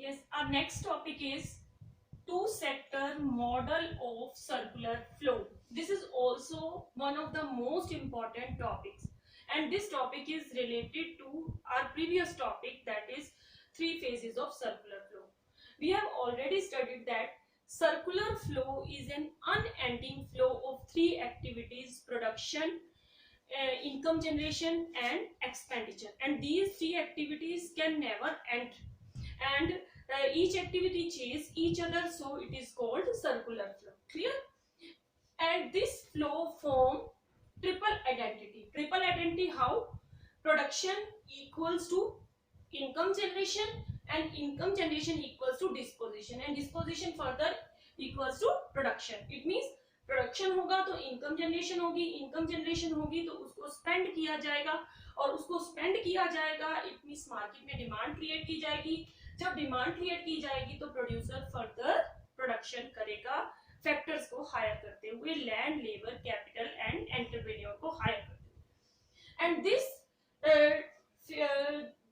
Yes, our next topic is two-sector model of circular flow. This is also one of the most important topics, and this topic is related to our previous topic, that is three phases of circular flow. We have already studied that circular flow is an unending flow of three activities: production, income generation and expenditure, and these three activities can never end, and each activity chase each other, so it is called circular flow. Clear? And this flow form triple identity. Triple identity how? Production equals to income generation, and income generation equals to disposition, and disposition further equals to production. It means production होगा तो income generation होगी, income generation होगी तो उसको spend किया जाएगा, और उसको स्पेंड किया जाएगा इट मींस मार्केट में डिमांड क्रिएट की जाएगी। जब डिमांड क्रिएट की जाएगी तो प्रोड्यूसर फर्दर प्रोडक्शन करेगा, फैक्टर्स को हायर करते हुए, land, labour, capital and entrepreneur को हायर करते हुए। And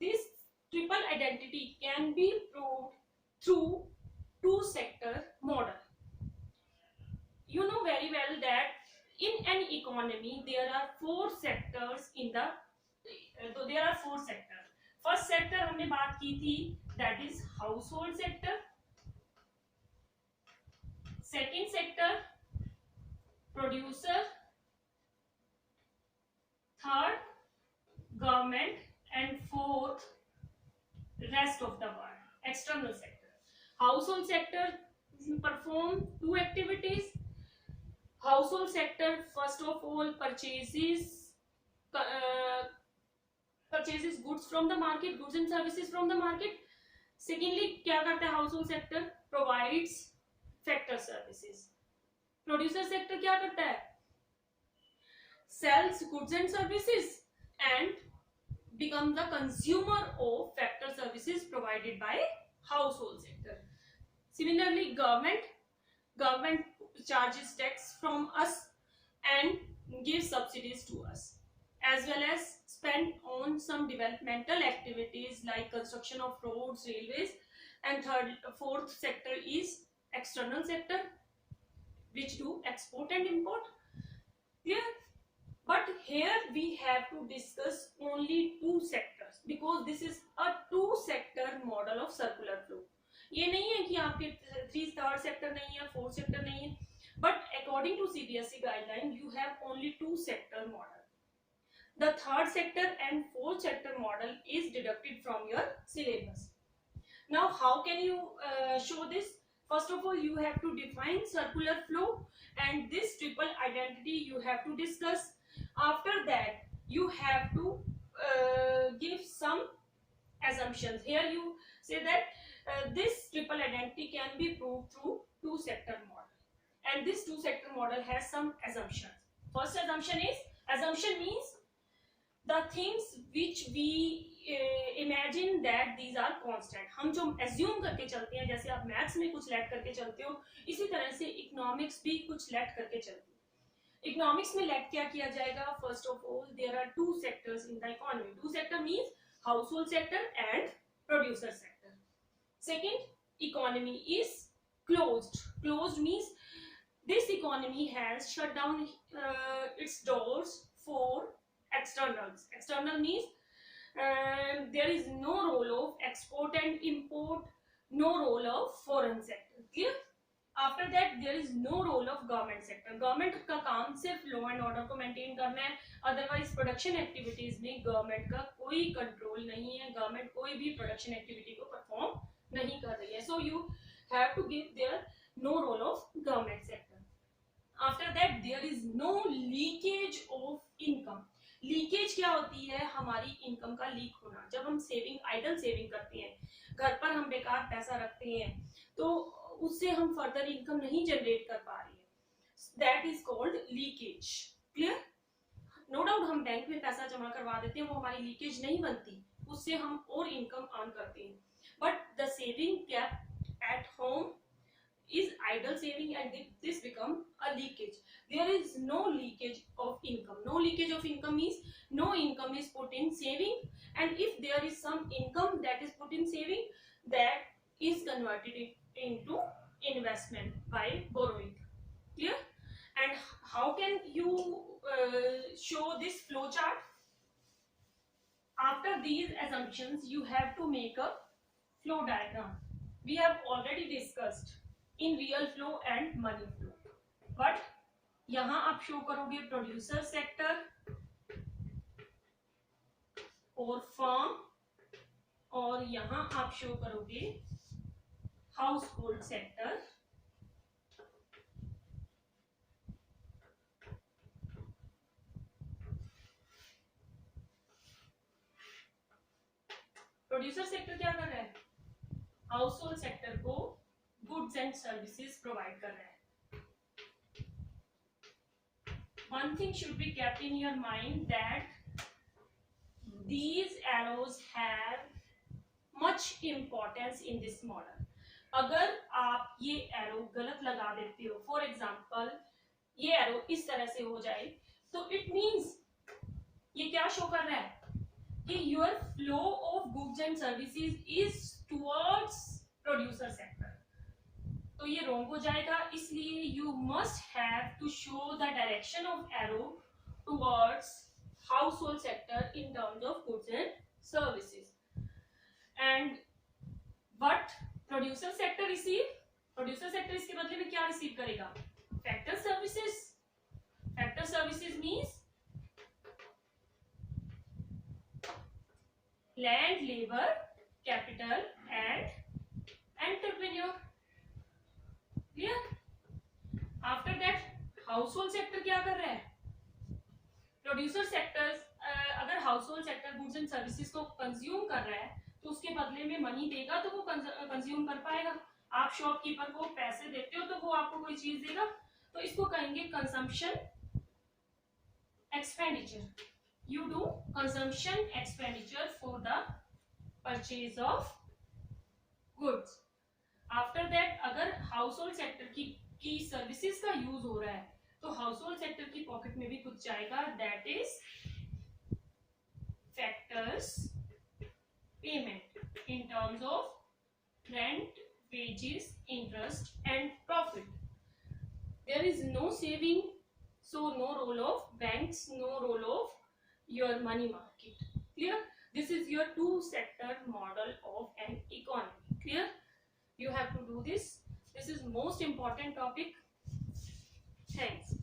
this triple identity can be proved through two sector model. You know very well that in an economy there are four sectors in the there are four sectors. First sector हमने बात की थी, that is household sector. Second sector producer, third government, and fourth rest of the world, external sector. Household sector perform two activities. Household sector first of all purchases goods from the market, goods and services from the market. Secondly, क्या करता है household sector? Provides factor services. Producer sector क्या करता है? Sells goods and services and become the consumer of factor services provided by household sector. Similarly, government charges tax from us and gives subsidies to us, as well as spend on some developmental activities like construction of roads, railways. And fourth sector is external sector, which do export and import. Clear? But here we have to discuss only two sectors, because this is a two sector model of circular flow. ये नहीं है कि आपके third sector नहीं है, fourth sector नहीं है, but according to CBSE guideline you have only two sector model. The third sector and fourth sector model is deducted from your syllabus. Now how can you show this? First of all, you have to define circular flow, and this triple identity you have to discuss. After that you have to give some assumptions. Here you say that this triple identity can be proved through two sector model, and this two sector model has some assumptions. First assumption means the things which we imagine that these are constant. हम जो assume करके चलते हैं, जैसे आप maths में कुछ late करके चलते हो, इसी तरह से इकोनॉमिक्स भी कुछ लेट करके चलती है। इकोनॉमिक्स में लेट क्या किया जाएगा? First of all there are two sectors in the economy. Two sector means household sector and producer sector. Second, economy is closed. Closed means this economy has shut down its doors for externals. External means there is no role of export and import, no role of foreign sector. Clear? After that there is no role of government sector. Government का काम सिर्फ law and order को maintain करना है, otherwise production activities में government का कोई control नहीं है, गवर्नमेंट कोई भी प्रोडक्शन एक्टिविटी को परफॉर्म नहीं कर रही है. So you have to give there no role of government sector. After that there is no leakage of income. Leakage क्या होती है? हमारी इनकम का लीक होना. जब हम सेविंग, आइडल सेविंग करते हैं, घर पर हम बेकार पैसा रखते हैं, तो उससे हम फर्दर इनकम नहीं जनरेट कर पा रही है. That is called leakage. Clear? No doubt हम बैंक में पैसा जमा करवा देते हैं, वो हमारी लीकेज नहीं बनती, उससे हम और इनकम अर्न करते हैं. But the saving kept at home is idle saving, and this become a leakage. There is no leakage of income. No leakage of income means no income is put in saving, and if there is some income that is put in saving, that is converted into investment by borrowing. Clear? And how can you show this flow chart? After these assumptions, you have to make a flow diagram. We have already discussed in real flow and money flow, but यहाँ आप show करोगे producer sector और firm, और यहाँ आप show करोगे house hold sector, producer sector क्या कर रहा है? हाउस होल्ड सेक्टर को गुड्स एंड सर्विसेज प्रोवाइड कर रहा है. One thing should be kept in your mind that these arrows have much importance in this model. अगर आप ये एरो गलत लगा देते हो, फॉर एग्जाम्पल ये एरो इस तरह से हो जाए, तो इट मीन्स ये क्या शो कर रहा है कि your flow of goods and services is towards producer sector. तो ये रॉन्ग हो जाएगा. इसलिए you must have to show the direction of arrow towards household sector in terms of goods and services. And what producer sector receive? Producer sector इसके बदले में क्या receive करेगा? Factor services. Factor services means land, labour, capital and entrepreneur. Clear? After that household sector क्या कर रहा है? Producer sector अगर house hold sector goods and services को कंज्यूम कर रहा है तो उसके बदले में मनी देगा तो वो कंज्यूम कर पाएगा. आप शॉपकीपर को पैसे देते हो तो वो आपको कोई चीज देगा, तो इसको कहेंगे consumption expenditure. You do consumption expenditure for the purchase of goods. After that, अगर household sector की services का use हो रहा है तो household sector की pocket में भी कुछ जाएगा. That is factors payment in terms of rent, wages, interest and profit. There is no saving, so no role of banks, no role of your money market. Clear? This is your two sector model of an economy. Clear? You have to do this. This is most important topic. Thanks.